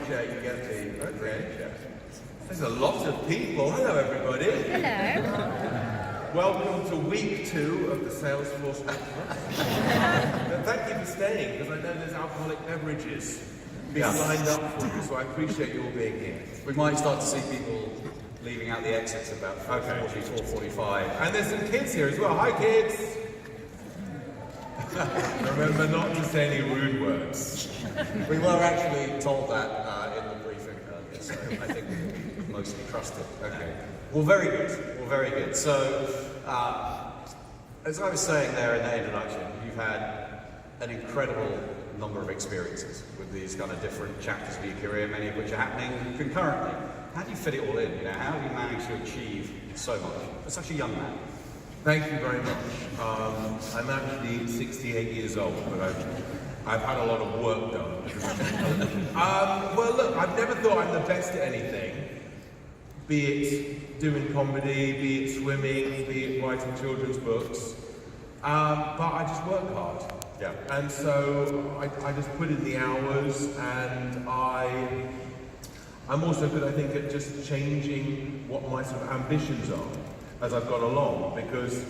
chair, you get the okay. There's a lot of people. Hello, everybody. Hello. Welcome to week 2 of the Salesforce conference. Thank you for staying, because I know there's alcoholic beverages being lined up for you, so I appreciate you all being here. We might start to see people leaving out the exits about 4:45. And there's some kids here as well. Hi, kids. Remember not to say any rude words. We were actually told that in the briefing earlier, so I think we mostly trust it. Okay. Well, very good. Well, very good. So, as I was saying there in the introduction, you've had an incredible number of experiences with these kind of different chapters of your career, many of which are happening concurrently. How do you fit it all in? You know, how have you managed to achieve so much for such a young man? Thank you very much. I'm actually 68 years old, but I've had a lot of work done. Well, look, I've never thought I'm the best at anything, be it doing comedy, be it swimming, be it writing children's books, but I just work hard. Yeah. And so I just put in the hours, and I'm also good, I think, at just changing what my sort of ambitions are as I've gone along, because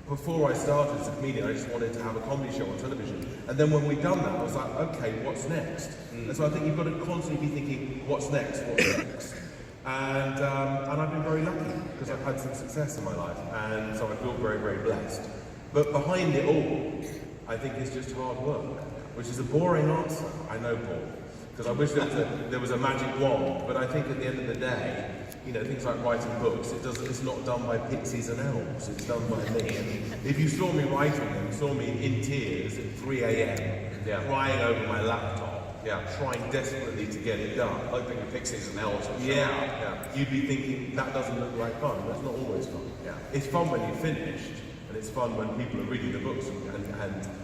before I started as a comedian, I just wanted to have a comedy show on television. And then when we'd done that, I was like, okay, what's next? And so I think you've got to constantly be thinking, what's next, what's next? And I've been very lucky, because I've had some success in my life, and so I feel very, very blessed. But behind it all, I think it's just hard work, which is a boring answer, I know, Paul, because I wish there was a magic wand, but I think at the end of the day, you know, things like writing books, it's not done by pixies and elves, it's done by me. And if you saw me writing them, you saw me in tears at 3 a.m, crying over my laptop, trying desperately to get it done. Hoping the pixies and elves would show up. Yeah, you'd be thinking, that doesn't look like fun. That's not always fun. It's fun when you're finished, and it's fun when people are reading the books and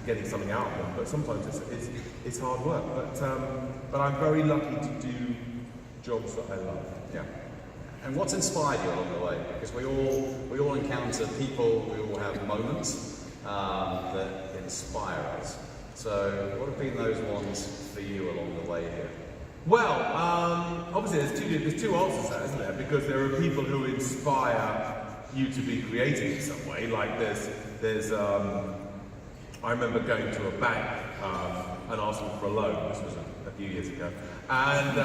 getting something out of them, but sometimes it's hard work. But I'm very lucky to do jobs that I love. Yeah. And what's inspired you along the way? Because we all encounter people, we all have moments that inspire us. So what have been those ones for you along the way here? Well, obviously there's two answers there, isn't there? Because there are people who inspire you to be creative in some way. Like there's I remember going to a bank and asking for a loan. This was a few years ago, and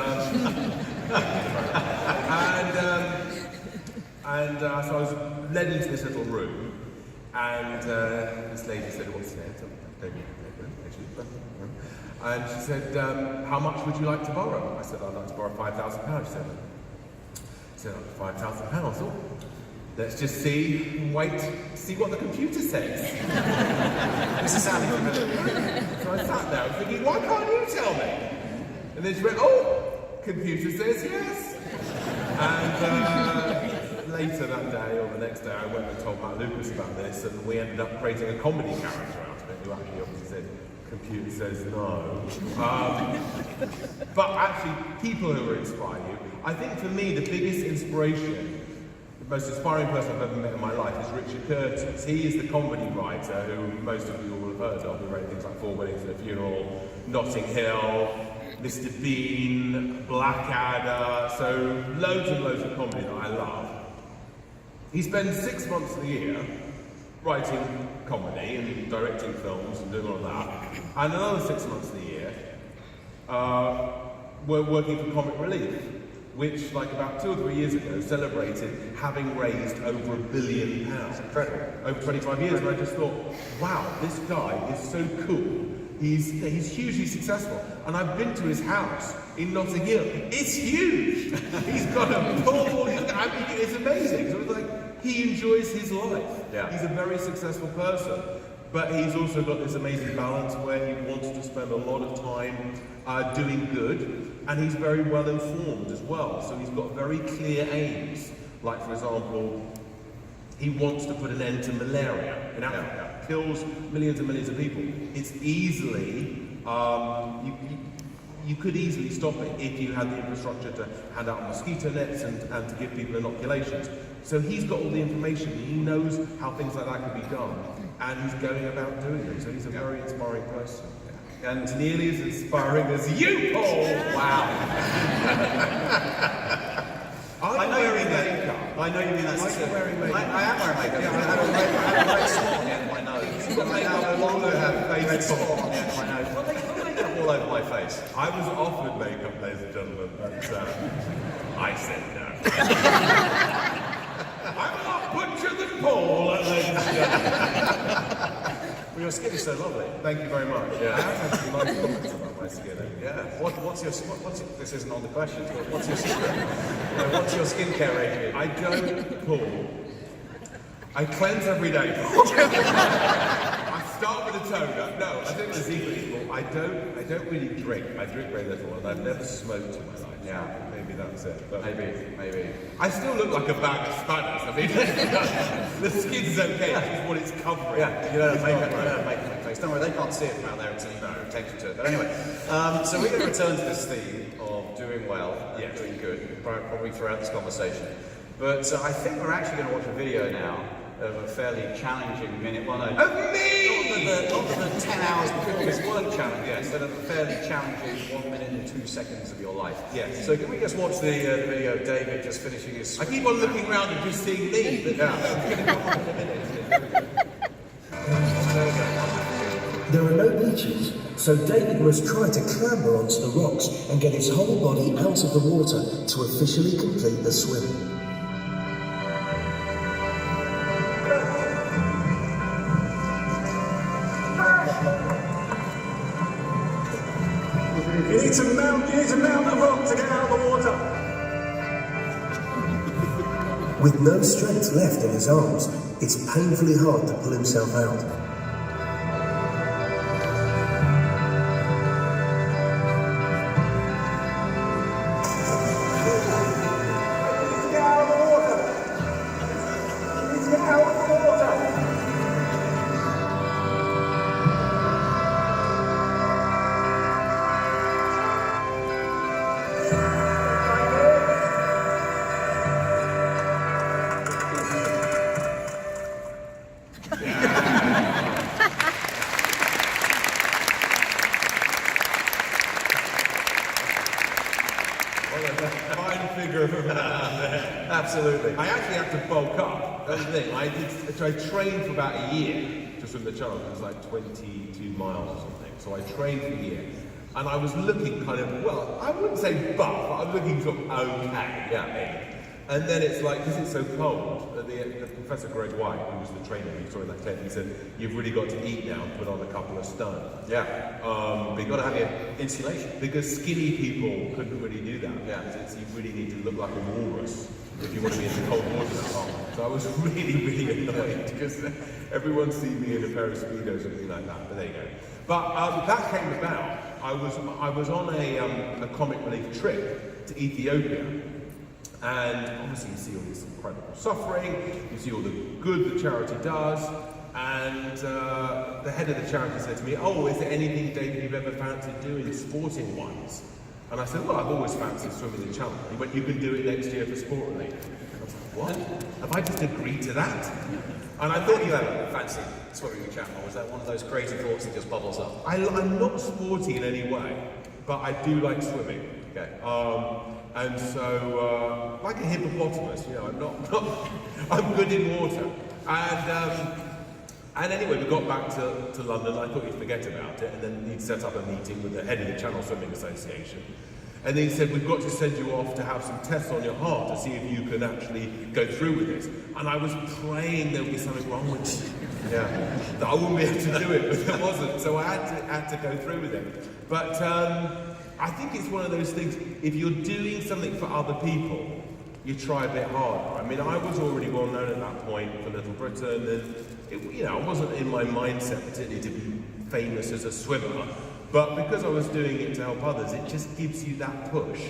so I was led into this little room, and this lady said, "What's there?" And she said, "How much would you like to borrow?" I said, "I'd like to borrow £5,000." She said, £5,000. Oh, let's just see what the computer says. This is sounding familiar. So I sat there thinking, why can't you tell me? And then she went, oh, computer says yes. And later that day, or the next day, I went and told Matt Lucas about this, and we ended up creating a comedy character out of it, who actually obviously said, computer says no. But actually, people who inspire you, I think for me, the biggest inspiration, the most inspiring person I've ever met in my life is Richard Curtis. He is the comedy writer who most of you will have heard of. He wrote things like 4 Weddings and a Funeral, Notting Hill, Mr. Bean, Blackadder, so loads and loads of comedy that I love. He spends 6 months of the year writing comedy and directing films and doing all of that, and another 6 months of the year we're working for Comic Relief, which, like about 2 or 3 years ago, celebrated having raised over £1 billion. Incredible. Over 25 years, and I just thought, wow, this guy is so cool. He's hugely successful, and I've been to his house in Notting Hill. It's huge. He's got a pool. I mean, it's amazing. So it's like he enjoys his life. Yeah. He's a very successful person, but he's also got this amazing balance where he wants to spend a lot of time doing good, and he's very well informed as well. So he's got very clear aims. Like, for example, he wants to put an end to malaria in Africa. Kills millions and millions of people. It's easily, you could easily stop it if you had the infrastructure to hand out mosquito nets and to give people inoculations. So he's got all the information. He knows how things like that can be done, and he's going about doing it. So he's a very inspiring person. And nearly as inspiring as you, Paul. wow. I know you're wearing makeup. I know you mean that. Are you wearing makeup? I am wearing makeup. Yeah, I had a red spot on the end of my nose. But I no longer have red face spot on. on the end of my nose. Well, they put makeup all over my face. I was offered makeup, ladies and gentlemen, but I said no. I'm not butcher than Paul, ladies and gentlemen. Well, your skin is so lovely. Thank you very much. Yeah. I have had some nice comments about my skin. Yeah. What's your this isn't on the questions, but what's your secret? What's your skincare regime? I don't pull. I cleanse every day. I start with a toner. No, I think the secret is, well, I don't really drink. I drink very little, and I've never smoked in my life. Yeah. Maybe that's it. But Maybe. I still look like a bag of spanners. I mean, the skin's okay. It's just what it's covering. Yeah, you don't It's make not it, you right. don't make it face. Don't worry, they can't see it from out there until you attention to it. But anyway, so we're going to return to this theme of doing well and doing good, probably throughout this conversation. But I think we're actually going to watch a video now of a fairly challenging minute. Well, no, Of me! not the 10 hours before this weren't challenging, instead of a fairly challenging 1 minute and 2 seconds of your life. Yes. So can we just watch the video of David just finishing his... I keep on looking around and just seeing me, but it's going to come on in a minute. There are no beaches, so David must try to clamber onto the rocks and get his whole body out of the water to officially complete the swim. You need to mount the rock to get out of the water. With no strength left in his arms, it's painfully hard to pull himself out. Get out of the water. You need to get out of the water. Fine figure of a man there. Absolutely. I actually had to bulk up. That's the thing. I trained for about a year to swim the channel. It was like 22 miles or something. So I trained for a year. And I was looking kind of, well, I wouldn't say buff, but I was looking sort of okay. Yeah. And then it's like, because it's so cold, the Professor Greg White, who was the trainer who saw in that clip, he said, you've really got to eat now and put on a couple of stone. Yeah. But You've got to have your insulation. because skinny people couldn't really do that. Yeah. You really need to look like a walrus if you want to be in the cold water that long. So I was really annoyed because everyone sees me in a pair of Speedos or something like that. But there you go. But that came about. I was on a comic relief trip to Ethiopia. And obviously you see all this incredible suffering, you see all the good that charity does, and the head of the charity said to me, oh, is there anything, David, you've ever fancied doing sporting wise? And I said, well, I've always fancied swimming the channel. He went, you can do it next year for Sport Relief. I was like, what? Have I just agreed to that? And I thought You ever fancy swimming the channel? Was that one of those crazy thoughts that just bubbles up? I'm not sporty in any way, but I do like swimming. Okay. And so, like a hippopotamus, you know, I'm good in water. And anyway, we got back to London. I thought he'd forget about it, and then he'd set up a meeting with the head of the Channel Swimming Association. And then he said, we've got to send you off to have some tests on your heart to see if you can actually go through with this. And I was praying there would be something wrong with me. Yeah, that I wouldn't be able to do it, but there wasn't. So I had to go through with it. But I think it's one of those things, if you're doing something for other people, you try a bit harder. I mean, I was already well known at that point for Little Britain, and I wasn't in my mindset particularly to be famous as a swimmer, but because I was doing it to help others, it just gives you that push,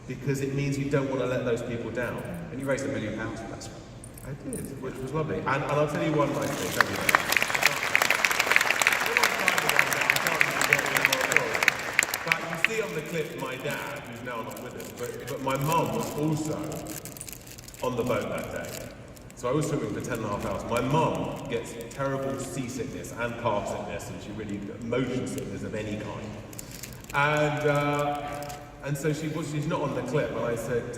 because it means you don't want to let those people down. And you raised £1 million for that swim. I did, which was lovely. And I'll tell you one nice thing. But you see on the clip my dad, who's now not with us, but my mum was also on the boat that day. So I was swimming for 10.5 hours. My mum gets terrible seasickness and calf sickness, and she really motion sickness of any kind. And so she's not on the clip. And I said,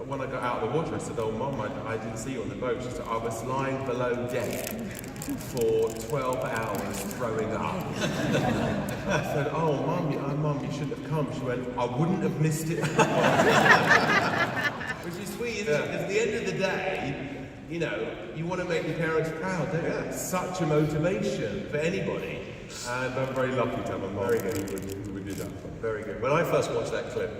when I got out of the water, I said, "Oh, Mum, I didn't see you on the boat." She said, "I was lying below deck for 12 hours throwing up." I said, "Oh, Mum, you shouldn't have come." She went, "I wouldn't have missed it." Which is sweet, isn't it? Because at the end of the day, you know, you want to make your parents proud, don't you? It's such a motivation for anybody. And I'm very lucky to have a mum who would do that. Very good. When I first watched that clip,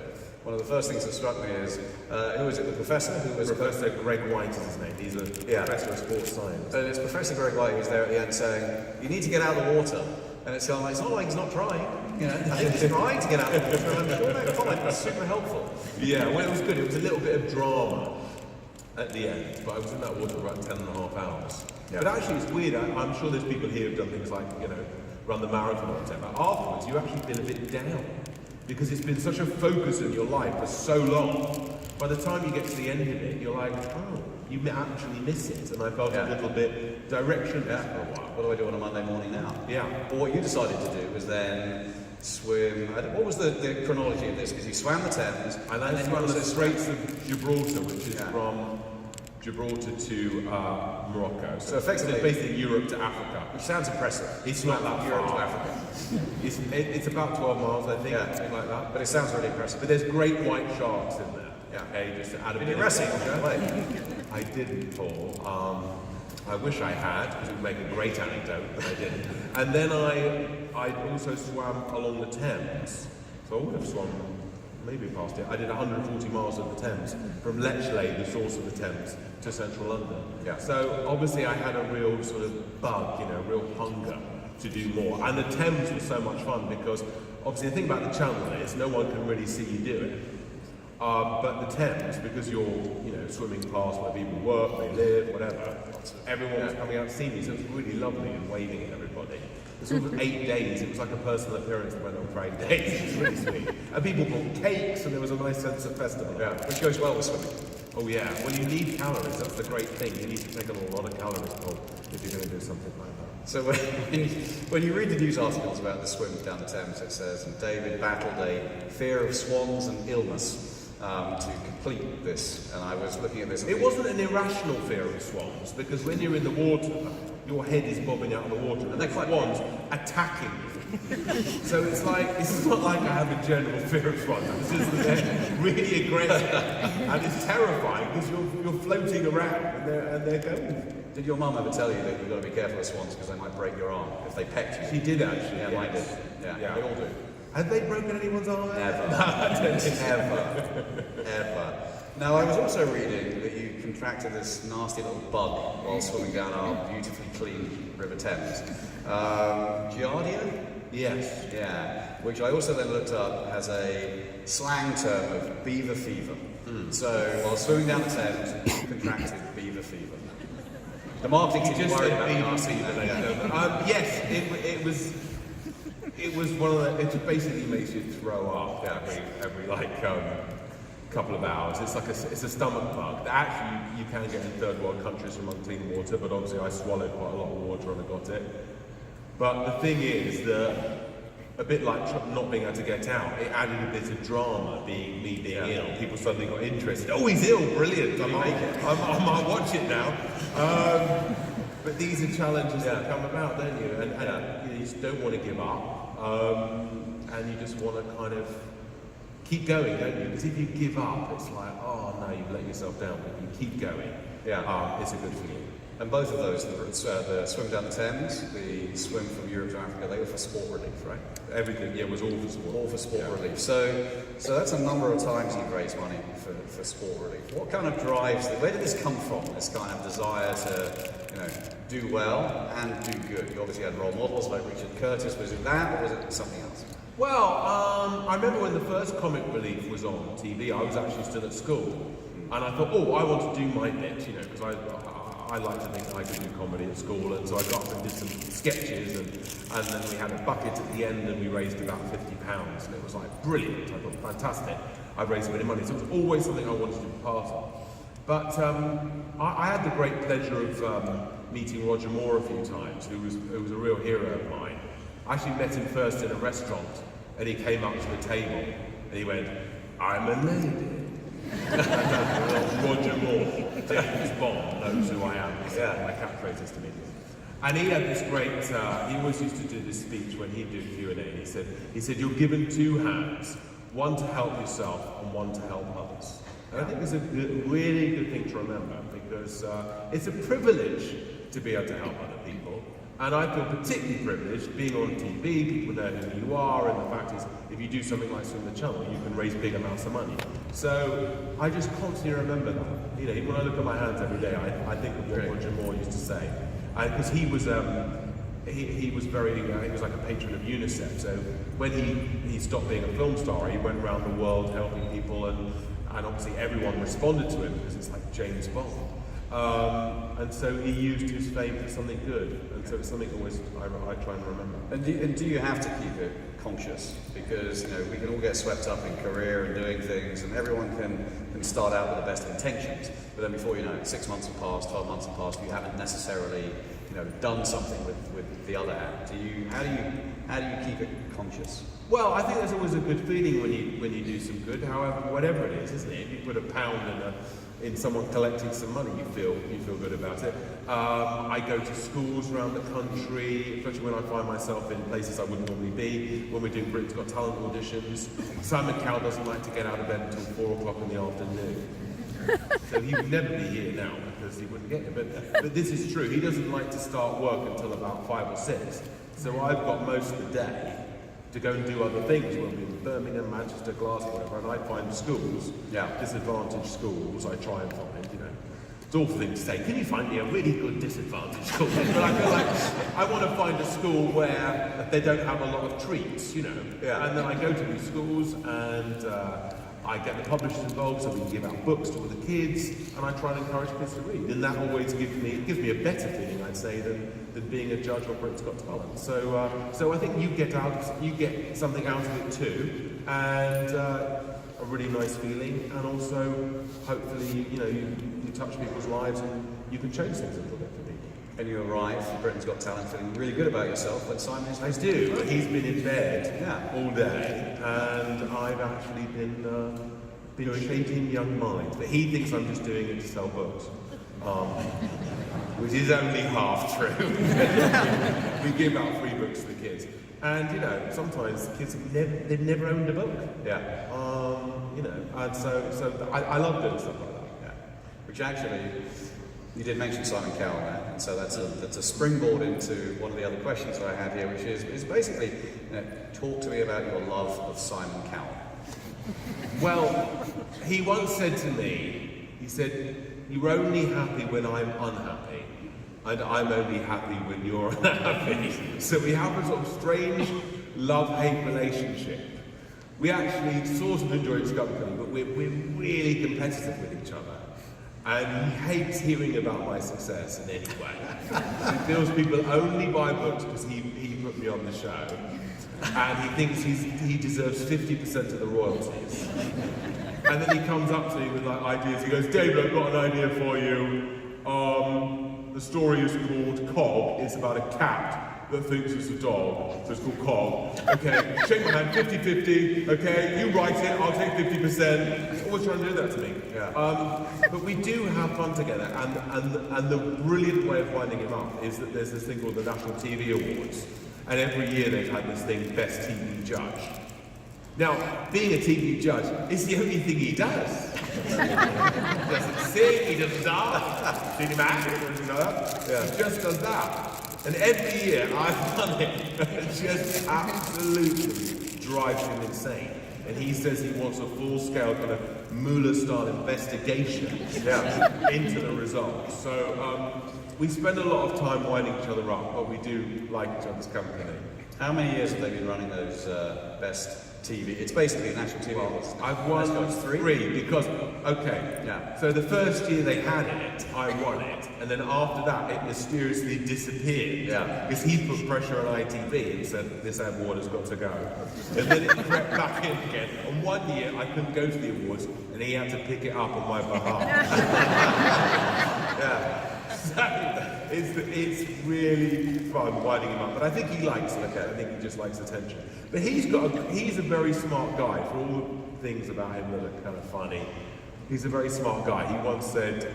one of the first things that struck me is, who was it, the professor? Who was Professor Greg White is his name. He's a professor of sports science. And it's Professor Greg White who was there at the end saying, "You need to get out of the water." And it's kind of like, it's not like he's not trying. You know, I think he's trying to get out of the water, and I'm sure that comment was super helpful. Yeah, well, it was good. It was a little bit of drama at the end, but I was in that water for about 10.5 hours. Yeah. But actually, it's weird. I'm sure there's people here who've done things like, you know, run the marathon or whatever. Afterwards, you actually feel a bit down because it's been such a focus in your life for so long. By the time you get to the end of it, you're like, oh, you actually miss it. And I felt a little bit directionless for a while. What do I do on a Monday morning now? Yeah. But what you decided to do was then swim. What was the chronology of this? Because you swam the Thames, And then it's one of the Straits of Gibraltar, which is from Gibraltar to Morocco. So effectively- it's basically Europe to Africa. which sounds impressive. It's not that Europe far. to Africa. It's about 12 miles, I think, Yeah. something like that. But it sounds really impressive. But there's great white sharks in there. Yeah. Okay, just to add a Did bit you of wrestle? texture. I didn't, Paul. I wish I had, because it would make a great anecdote, but I didn't. And then I also swam along the Thames. So I would have swum maybe past it. I did 140 miles of the Thames, from Lechley, the source of the Thames, to central London. Yeah. So obviously I had a real sort of bug, you know, real hunger to do more. And the Thames was so much fun because obviously the thing about the Channel is no one can really see you do it. But the Thames, because you're, you know, swimming past where people work, they live, whatever, everyone was coming out to see me, so it was really lovely and waving at everybody. It sort of 8 days, it was like a personal appearance that went on for 8 days. It was really sweet. And people brought cakes, and there was a nice sense of festival. Yeah, which goes well with swimming. Oh yeah, well you need calories, that's the great thing. You need to take on a lot of calories, Paul, if you're going to do something like that. So when you read the news articles about the swims down the Thames, it says, and David battled a fear of swans and illness to complete this. And I was looking at this. It wasn't an irrational fear of swans, because when you're in the water, your head is bobbing out of the water, and they're swans attacking you. So it's like, it's not like I have a general fear of swans, it's just that they're really aggressive, and it's terrifying, because you're floating around, and they're going. Did your mum ever tell you that you've got to be careful of swans because they might break your arm if they pecked you? She did actually, Yeah, mine did. Yeah, they all do. Have they broken anyone's arm? Never. Ever. Now, I was also reading that you contracted this nasty little bug while swimming down our beautifully clean River Thames. Giardia? Yes. Yeah. Which I also then looked up as a slang term of beaver fever. So, while swimming down the Thames, you contracted beaver fever. The marketing team Just worried said about beaver nasty fever, that, ladies and yeah. gentlemen. Yes, it was one of the, it basically makes you throw up every like couple of hours. It's like it's a stomach bug that actually you can get in third world countries from unclean water, but obviously I swallowed quite a lot of water and I got it. But the thing is that a bit like not being able to get out, it added a bit of drama, me being ill. People suddenly got interested. Oh, he's ill, brilliant. I might watch it now. But these are challenges that come about, don't you? And you know, you just don't want to give up, and you just want to kind of keep going, don't you? Because if you give up, it's like, oh no, you've let yourself down. But if you keep going, it's a good feeling. And both of those, the swim down the Thames, the swim from Europe to Africa, they were for sport relief, right? Everything, was all for sport. All for sport relief. So that's a number of times you've raised money for sport relief. What kind of drives, where did this come from, this kind of desire to, you know, do well and do good? You obviously had role models like Richard Curtis. Was it that, or was it something else? Well, I remember when the first Comic Relief was on TV, I was actually still at school. And I thought, I want to do my bit, you know, because I like to think I could do comedy at school, and so I got up and did some sketches, and then we had a bucket at the end, and we raised about £50, and it was like brilliant. I thought, fantastic. I raised a bit of money, so it was always something I wanted to be part of. But I had the great pleasure of meeting Roger Moore a few times, who was a real hero of mine. I actually met him first in a restaurant, and he came up to the table, and he went, "I'm a lady." Roger Moore, James Bond, knows who I am. My catchphrase is to me. And he had this great, he always used to do this speech when he'd do Q&A, and he said, "You're given two hands, one to help yourself and one to help others." And I think it's a really good thing to remember, because it's a privilege to be able to help other people. And I feel particularly privileged being on TV, people know who you are, and the fact is, if you do something like Swim the Channel, you can raise big amounts of money. So I just constantly remember that. You know, even when I look at my hands every day, I think of what Roger Moore used to say. Because he was he was like a patron of UNICEF. So when he stopped being a film star, he went around the world helping people, and obviously everyone responded to him because it's like James Bond. And so he used his fame for something good, and so it's something always I try and remember. And do you have to keep it conscious? Because we can all get swept up in career and doing things, and everyone can start out with the best intentions, but then before you know it, 6 months have passed, 12 months have passed, you haven't necessarily done something with the other hand. How do you keep it conscious? Well, I think there's always a good feeling when you do some good, however, whatever it is, isn't it? If you put a pound in someone collecting some money, you feel good about it. I go to schools around the country, especially when I find myself in places I wouldn't normally be, when we're doing Britain's Got Talent auditions. Simon Cowell doesn't like to get out of bed until 4 o'clock in the afternoon. So he would never be here now because he wouldn't get it. But this is true. He doesn't like to start work until about 5 or 6. So I've got most of the day to go and do other things. We'll be in Birmingham, Manchester, Glasgow, whatever, and I find schools, disadvantaged schools, I try and find, It's an awful thing to say, can you find me a really good disadvantaged school? But I feel like I want to find a school where they don't have a lot of treats, And then I go to these schools and I get the publishers involved so we can give out books to all the kids, and I try and encourage kids to read. And that always gives me a better feeling, I'd say, than being a judge on Britain's Got Talent. So I think you get something out of it too, and a really nice feeling, and also hopefully you touch people's lives and you can change things a little bit for people. And you arrive for Britain's Got Talent feeling really good about yourself, but Simon is... I do. He's been in bed all day, and I've actually been shaping young minds. But he thinks I'm just doing it to sell books, which is only half true. We give out free books to the kids, and sometimes the kids they've never owned a book. And so I love doing stuff like that. Yeah. Which actually. You did mention Simon Cowell there, and so that's a springboard into one of the other questions that I have here, which is basically, talk to me about your love of Simon Cowell. Well, he once said to me, he said, "You're only happy when I'm unhappy, and I'm only happy when you're unhappy." So we have a sort of strange love-hate relationship. We actually sort of enjoy his company, but we're really competitive with each other. And he hates hearing about my success in any way. He feels people only buy books because he put me on the show. And he thinks he deserves 50% of the royalties. And then he comes up to me with ideas. He goes, "David, I've got an idea for you. The story is called Cobb. It's about a cat that thinks it's a dog, so it's called Cobb. Okay, shake my hand, 50-50, okay, you write it, I'll take 50%. He's always trying to do that to me. But we do have fun together, and the brilliant way of winding him up is that there's this thing called the National TV Awards, and every year they've had this thing, Best TV Judge. Now, being a TV judge is the only thing he does. He doesn't sing, he doesn't dance, sing him act, or anything like that. He just does that. And every year I've done it, and it just absolutely drives him insane. And he says he wants a full-scale kind of Mueller-style investigation into the results. So we spend a lot of time winding each other up, but we do like each other's company. How many years have they been running those best TV. It's basically a national TV award. I've won three because, okay, Yeah. so the first year they had it, I won it, and then after that it mysteriously disappeared. Yeah. Because he put pressure on ITV and said, this award has got to go. And then it crept back in again. And one year I couldn't go to the awards, and he had to pick it up on my behalf. Yeah. So it's really fun winding him up, but I think he likes it. Okay. I think he just likes attention. But he's a very smart guy. For all the things about him that are kind of funny, he's a very smart guy. He once said,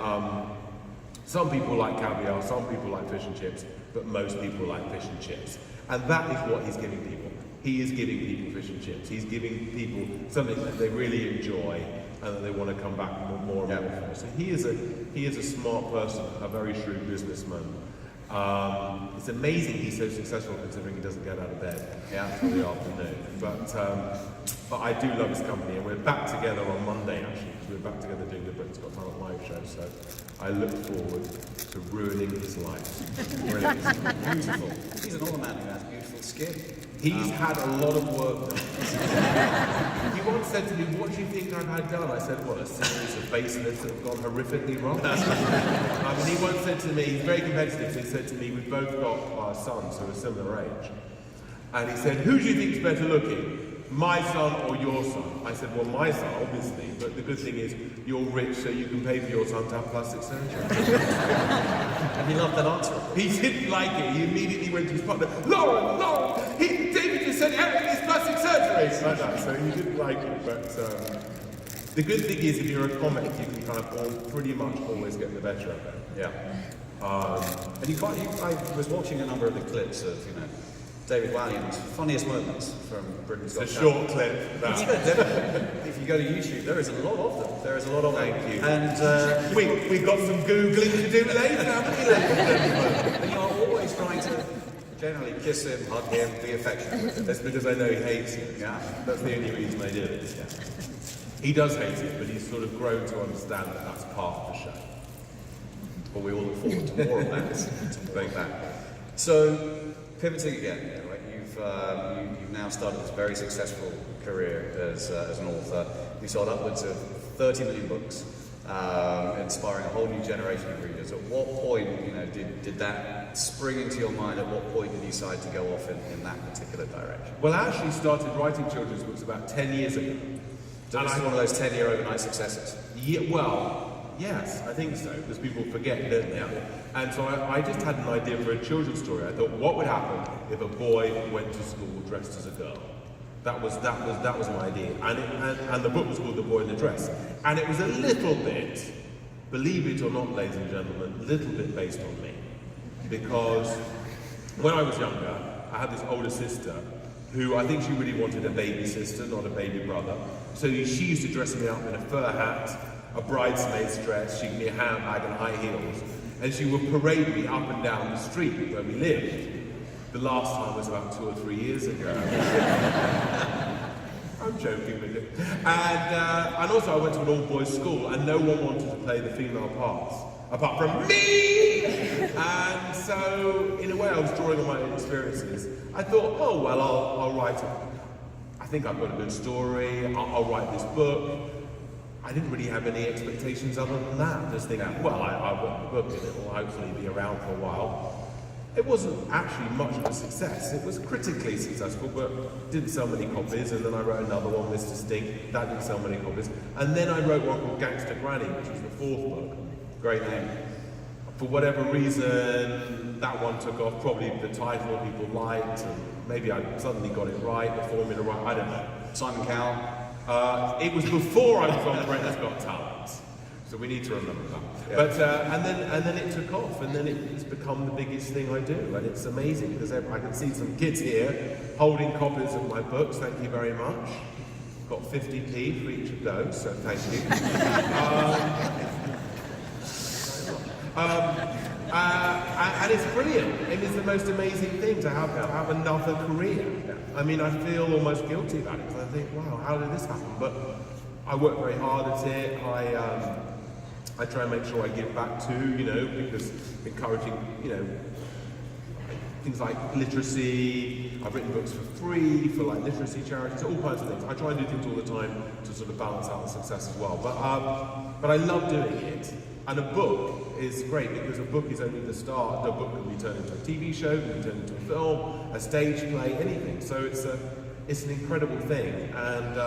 some people like caviar, some people like fish and chips, but most people like fish and chips. And that is what he's giving people. He is giving people fish and chips. He's giving people something that they really enjoy and that they want to come back more and more for. So he is a smart person, a very shrewd businessman. It's amazing he's so successful considering he doesn't get out of bed until the afternoon. But I do love his company, and we're back together on Monday actually, because we're back together doing the Britain's Got Talent live show. So I look forward to ruining his life. Brilliant. Beautiful. He's an older man who has beautiful skin. He's had a lot of work done. He once said to me, what do you think I've had done? I said, well, a series of baselifts that have gone horrifically wrong. And he once said to me, he's very competitive, so he said to me, we've both got our sons who are similar age. And he said, who do you think is better looking? My son or your son? I said, well, my son, obviously, but the good thing is you're rich, so you can pay for your son to have plastic surgery. And he loved that answer. He didn't like it. He immediately went to his partner, Lauren, David just said Eric needs plastic surgery. Like that, so he didn't like it. But the good thing is, if you're a comic, you can kind of pretty much always get the better of it. Yeah. And I was watching a number of the clips of, David Walliams' funniest moments from Britain's Got Talent. It's a short clip. If you go to YouTube, there is a lot of them. There is a lot of them. Thank you. And We've got some Googling to do later, haven't we, ladies and gentlemen? and you're always trying to generally kiss him, hug him, be affectionate with him. That's because I know he hates it. Yeah. That's the only reason I do it. Yeah. He does hate it, but he's sort of grown to understand that that's part of the show. But we all look forward to more of that. Thank you. So, pivoting again, you've now started this very successful career as an author. You sold upwards of 30 million books, inspiring a whole new generation of readers. At what point, did that spring into your mind? At what point did you decide to go off in that particular direction? Well, I actually started writing children's books about 10 years ago. So this is one of those 10-year overnight successes. Yeah, well, yes, I think so, because people forget, don't they? And so I just had an idea for a children's story. I thought, what would happen if a boy went to school dressed as a girl? That was my idea. And the book was called The Boy in the Dress. And it was a little bit, believe it or not, ladies and gentlemen, a little bit based on me. Because when I was younger, I had this older sister who I think she really wanted a baby sister, not a baby brother. So she used to dress me up in a fur hat, a bridesmaid's dress, she'd give me a handbag and high heels, and she would parade me up and down the street where we lived. The last time was about 2 or 3 years ago. I'm joking with you. And also I went to an all-boys school, and no one wanted to play the female parts, apart from me! And so, in a way, I was drawing on my own experiences. I thought, oh, well, I'll write it. I think I've got a good story, I'll write this book. I didn't really have any expectations other than that. Just thinking, well, I've got the book and it will hopefully be around for a while. It wasn't actually much of a success. It was critically successful, but didn't sell many copies. And then I wrote another one, Mr. Stink. That didn't sell many copies. And then I wrote one called Gangster Granny, which was the 4th book. Great name. For whatever reason, that one took off. Probably the title people liked, and maybe I suddenly got it right, the formula right. I don't know. Simon Cowell. It was before I was on Britain's Got Talent, so we need to remember that. Yeah. But and then it took off, and then it's become the biggest thing I do, and it's amazing because I can see some kids here holding copies of my books. Thank you very much. Got 50p for each of those, so thank you. And it's brilliant. It is the most amazing thing to have another career. I mean, I feel almost guilty about it because I think, wow, how did this happen? But I work very hard at it. I try and make sure I give back too, because encouraging, things like literacy. I've written books for free for like literacy charities, all kinds of things. I try and do things all the time to sort of balance out the success as well. But I love doing it. And a book is great because a book is only the start. A book can be turned into a TV show, can be turned into a film, a stage play, anything. So it's an incredible thing, and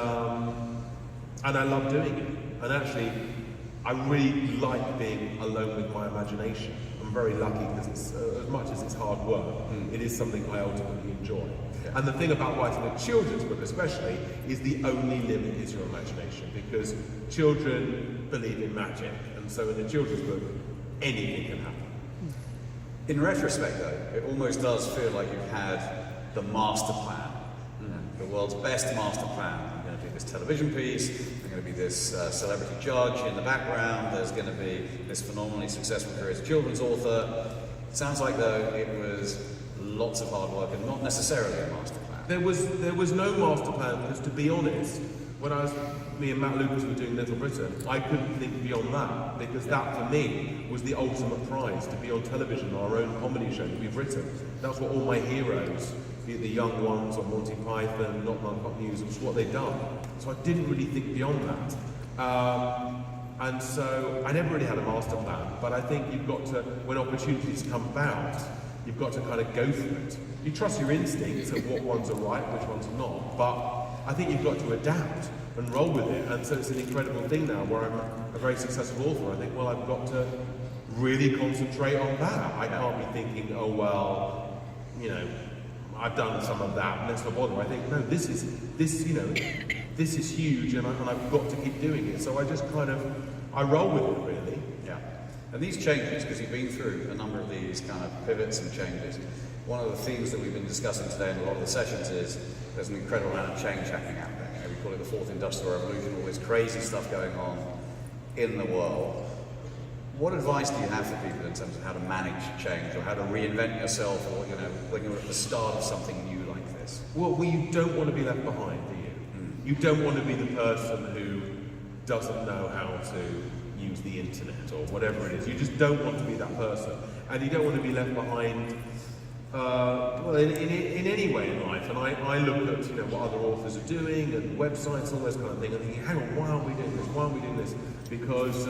I love doing it. And actually, I really like being alone with my imagination. I'm very lucky because it's as much as it's hard work, it is something I ultimately enjoy. Yeah. And the thing about writing a children's book especially is the only limit is your imagination, because children believe in magic, and so in a children's book, anything can happen. In retrospect though, it almost does feel like you've had the master plan, the world's best master plan. I'm going to do this television piece, there's going to be this celebrity judge in the background, there's going to be this phenomenally successful career as a children's author. It sounds like though it was lots of hard work and not necessarily a master plan. There was no master plan, because to be honest, when me and Matt Lucas were doing Little Britain, I couldn't think beyond that, because that for me was the ultimate prize, to be on television, our own comedy show that we've written. That's what all my heroes, be it the young ones or Monty Python, Not Non-Pop News, it's what they've done. So I didn't really think beyond that. And so I never really had a master plan, but I think you've got to, when opportunities come about, you've got to kind of go for it. You trust your instincts of what ones are right, which ones are not, but I think you've got to adapt and roll with it. And so it's an incredible thing now where I'm a very successful author. I think, well, I've got to really concentrate on that. I can't be thinking, oh, well, you know, I've done some of that, and let's not bother. I think, no, this is huge, and I've got to keep doing it. So I just I roll with it, really. Yeah. And these changes, because you've been through a number of these kind of pivots and changes, one of the themes that we've been discussing today in a lot of the sessions is there's an incredible amount of change happening out there. You know, we call it the fourth industrial revolution, all this crazy stuff going on in the world. What advice do you have for people in terms of how to manage change, or how to reinvent yourself, or, you know, when you're at the start of something new like this? Well, you don't want to be left behind, do you? You don't want to be the person who doesn't know how to use the internet or whatever it is. You just don't want to be that person, and you don't want to be left behind. Well, in any way in life, and I look at, you know, what other authors are doing and websites, all those kind of things, and thinking, hang on, why aren't we doing this? Why aren't we doing this? Because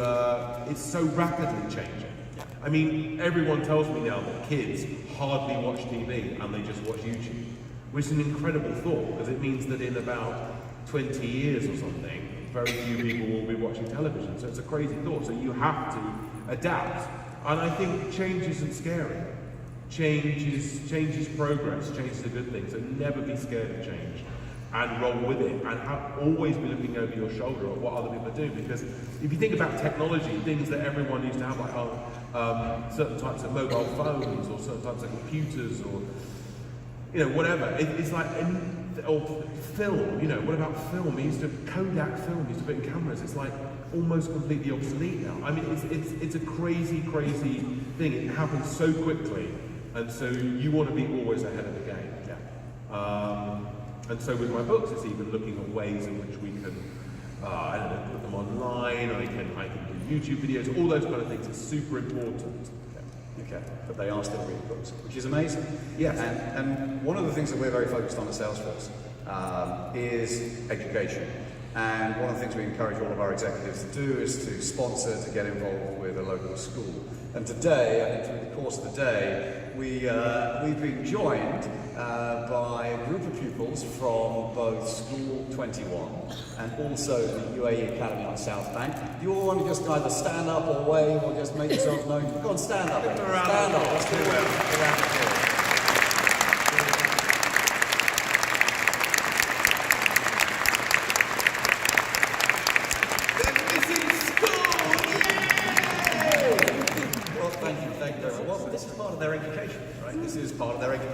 it's so rapidly changing. I mean, everyone tells me now that kids hardly watch TV and they just watch YouTube, which is an incredible thought, because it means that in about 20 years or something, very few people will be watching television. So it's a crazy thought. So you have to adapt, and I think change isn't scary. Change is progress, change is a good thing, so never be scared of change and roll with it, and always be looking over your shoulder at what other people are doing, because if you think about technology, things that everyone used to have, like certain types of mobile phones or certain types of computers, or, you know, whatever, it's like, or film, you know, what about film? Kodak film used to put in cameras, it's like almost completely obsolete now. I mean, it's a crazy thing. It happens so quickly, and so you want to be always ahead of the game. Yeah. And so with my books, it's even looking at ways in which we can, I don't know, put them online. I can do YouTube videos, all those kind of things. It's super important. Okay, but they are still reading books, which is amazing. Yes. And one of the things that we're very focused on at Salesforce is education. And one of the things we encourage all of our executives to do is to sponsor, to get involved with a local school. And today, I think through the course of the day, we've been joined by a group of pupils from both School 21 and also the UAE Academy on South Bank. Do you all want to just either stand up or wave or just make yourselves known? Go on, stand up. Stand up. Let's do it.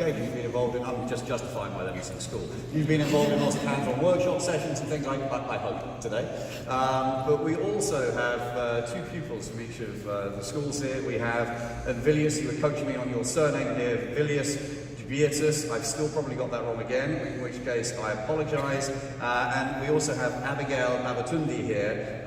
You've been involved in, I'm just justifying why they're missing school. You've been involved in lots of hands-on workshop sessions and things like that, I hope, today. But we also have two pupils from each of the schools here. We have Vilius, you were coaching me on your surname here. Vilius, would you Vietus. I've still probably got that wrong again, in which case I apologise. And we also have Abigail Abatundi here,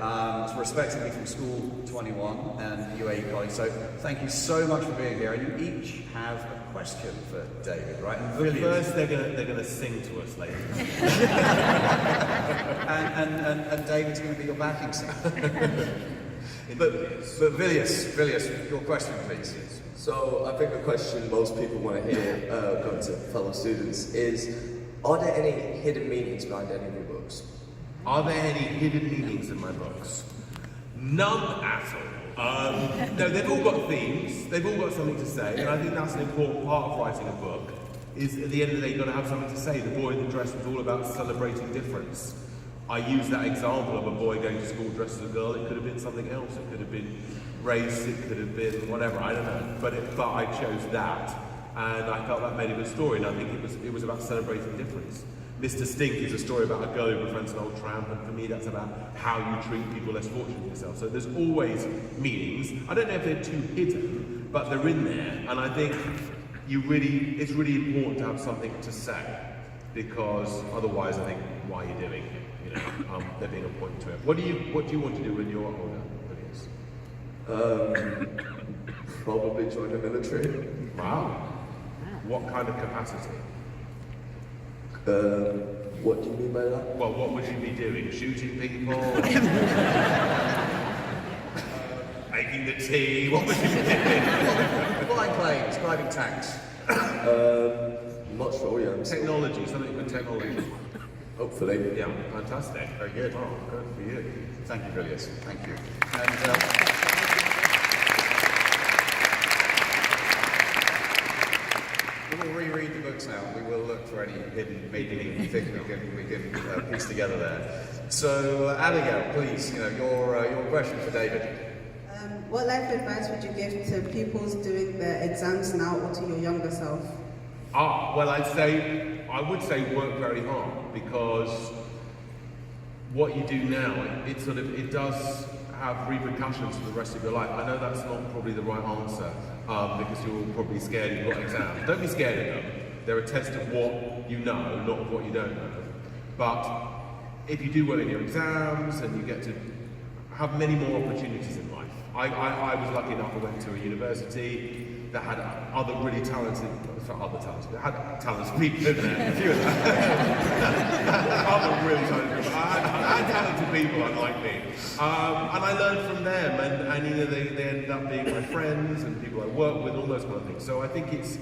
respectively from School 21 and UAE College. So thank you so much for being here. And you each have a question for David, right? And First, they're gonna sing to us later. and David's going to be your backing singer. but Villius, your question, please. So I think the question most people want to hear, come to fellow students, is: are there any hidden meanings behind any of your books? Are there any hidden meanings in my books? None at all. No, they've all got themes. They've all got something to say, and I think that's an important part of writing a book. Is at the end of the day, you've got to have something to say. The Boy in the Dress was all about celebrating difference. I use that example of a boy going to school dressed as a girl. It could have been something else. It could have been race. It could have been whatever. I don't know. But I chose that, and I felt that made a good story. And I think it was about celebrating difference. Mr. Stink is a story about a girl who befriends an old tramp, and for me, that's about how you treat people less fortunate than yourself. So there's always meanings. I don't know if they're too hidden, but they're in there, and I think it's really important to have something to say, because otherwise, I think, why are you doing it? You know, there being a point to it. What do you want to do when you're older? Probably join the military. Wow. What kind of capacity? What do you mean by that? Well, what would you be doing? Shooting people? Making the tea? What would you be doing? Flying planes, driving tanks. Not sure, yeah. Technology, something with technology. Hopefully. Yeah, fantastic. Very good. Oh, good for you. Thank you, Villius. Thank you. And we will reread the books now. We will look for any hidden meaning we think we can piece together there. So, Abigail, please, your question for David. What life advice would you give to pupils doing their exams now or to your younger self? Well, I would say work very hard, because what you do now, it does have repercussions for the rest of your life. I know that's not probably the right answer, because you're probably scared you've got exams. Don't be scared of them. They're a test of what you know, not of what you don't know. But if you do well in your exams and you get to have many more opportunities in life. I was lucky enough, I went to a university that had other really talented, they had talented people in there, a few of them. Other really talented people. I had talented people, unlike me. And I learned from them, and they ended up being my friends and people I work with, all those kind of things. So I think it's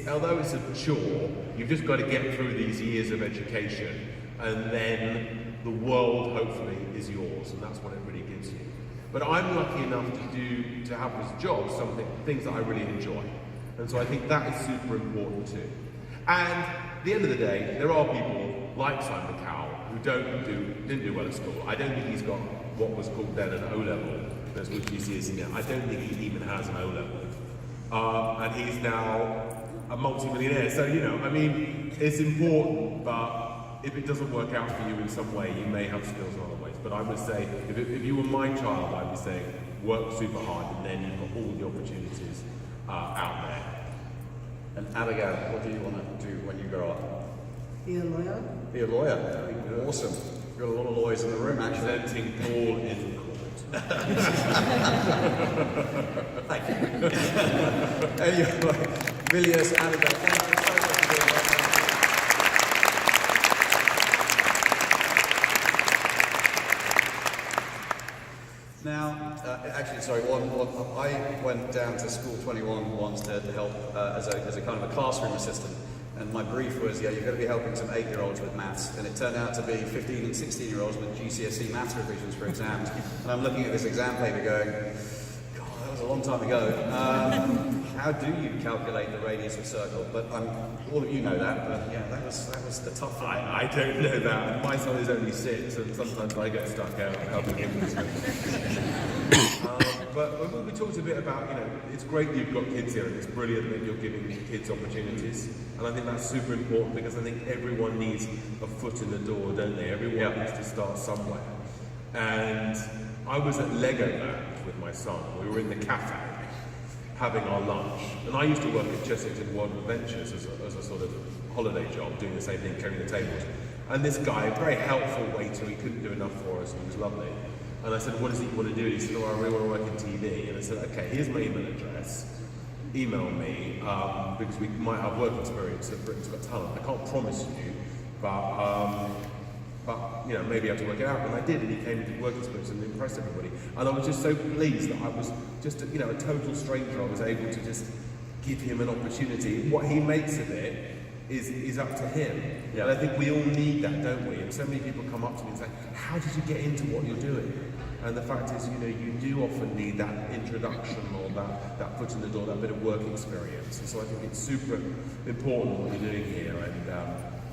although it's a chore, you've just got to get through these years of education, and then the world hopefully is yours, and that's what it really gives you. But I'm lucky enough to have this job, things that I really enjoy. And so I think that is super important too. And at the end of the day, there are people like Simon Cowell who didn't do well at school. I don't think he's got what was called then an O-level, that's what GCSE now. I don't think he even has an O-level. And he's now a multi-millionaire. So, it's important, but if it doesn't work out for you in some way, you may have skills in other ways. But I would say, if you were my child, I'd be saying, work super hard, and then you've got all the opportunities out there. And Abigail, what do you want to do when you grow up? Be a lawyer. Be a lawyer. Awesome. You've got a lot of lawyers in the room, actually. Presenting Paul in court. Thank you. Anyway, Villius, Abigail, thank you so much for being here. Now, I went down to School 21 once to help as a kind of a classroom assistant, and my brief was, you're going to be helping some 8-year-olds with maths, and it turned out to be 15 and 16-year-olds with GCSE maths revisions for exams, and I'm looking at this exam paper going, God, that was a long time ago. How do you calculate the radius of a circle? But all of you know that, but yeah, that was the tough one. I don't know that. My son is only 6, and sometimes I get stuck out helping him with But when we talked a bit about, it's great that you've got kids here, and it's brilliant that you're giving kids opportunities. And I think that's super important, because I think everyone needs a foot in the door, don't they? Everyone needs to start somewhere. And I was at Lego Land with my son. We were in the cafe. having our lunch. And I used to work at Chessington World of Adventures as a sort of holiday job, doing the same thing, carrying the tables. And this guy, a very helpful waiter, he couldn't do enough for us, he was lovely. And I said, what does he want to do? And he said, oh, I really want to work in TV. And I said, okay, here's my email address. Email me, because we might have work experience at Britain's Got Talent. I can't promise you, but you know, maybe I have to work it out. And I did, and he came to work experience and impressed everybody. And I was just so pleased that I was just, you know, a total stranger. I was able to just give him an opportunity. What he makes of it is up to him. Yeah. And I think we all need that, don't we? And so many people come up to me and say, how did you get into what you're doing? And the fact is, you know, you do often need that introduction or that foot in the door, that bit of work experience. And so I think it's super important what you're doing here,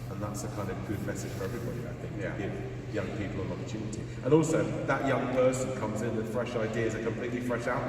and that's a kind of good message for everybody, I think, to give young people an opportunity. And also, that young person comes in with fresh ideas, a completely fresh outlook.